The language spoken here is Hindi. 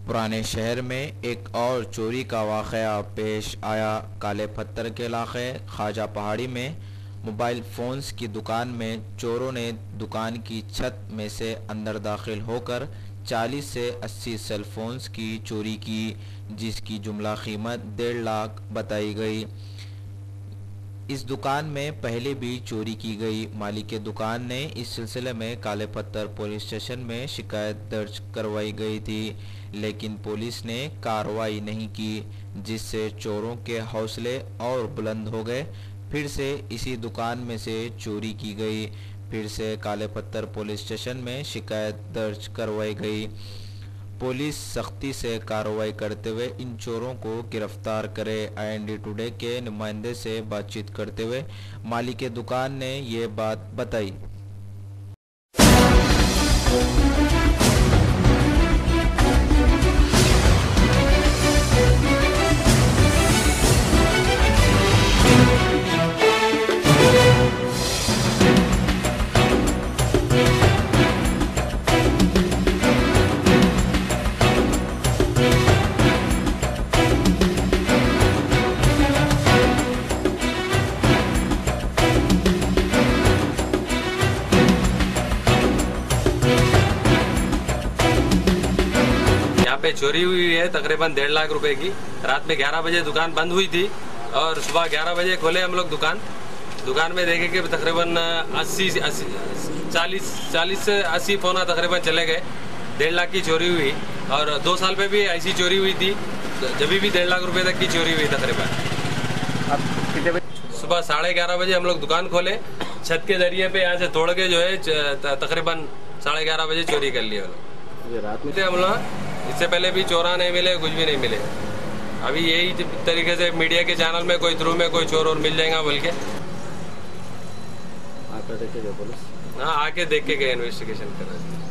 पुराने शहर में एक और चोरी का वाक़या पेश आया। काले पत्थर के इलाके ख्वाजा पहाड़ी में मोबाइल फ़ोन्स की दुकान में चोरों ने दुकान की छत में से अंदर दाखिल होकर 40 से 80 सेल फोन्स की चोरी की, जिसकी जुमला कीमत 1.5 लाख बताई गई। इस दुकान में पहले भी चोरी की गई। मालिक दुकान ने इस सिलसिले में काले पत्थर पुलिस स्टेशन में शिकायत दर्ज करवाई गई थी, लेकिन पुलिस ने कार्रवाई नहीं की, जिससे चोरों के हौसले और बुलंद हो गए। फिर से इसी दुकान में से चोरी की गई। फिर से काले पत्थर पुलिस स्टेशन में शिकायत दर्ज करवाई गई। पुलिस सख्ती से कार्रवाई करते हुए इन चोरों को गिरफ्तार करे। IND टुडे के नुमाइंदे से बातचीत करते हुए मालिक दुकान ने ये बात बताई। यहाँ पे चोरी हुई है तकरीबन 1.5 लाख रुपए की। रात में 11 बजे दुकान बंद हुई थी और सुबह 11 बजे खोले हम लोग दुकान में देखे कि तकरीबन 40 से 80 फोन तकरीबन चले गए। 1.5 लाख की चोरी हुई और 2 साल पे भी ऐसी चोरी हुई थी, जब भी 1.5 लाख रुपए तक की चोरी हुई तकरीबन। अब कितने बजे? सुबह 11:30 बजे हम लोग दुकान खोले, छत के जरिए पे यहाँ से तोड़ के जो है तकरीबन 11:30 बजे चोरी कर लिया ये रात में हम लोग। इससे पहले भी चोरा नहीं मिले, कुछ भी नहीं मिले। अभी यही तरीके से मीडिया के चैनल में कोई थ्रू में कोई चोर और मिल जाएगा बोल के आकर देखे पुलिस। हाँ, आके देख के गए, इन्वेस्टिगेशन कर रहे थे।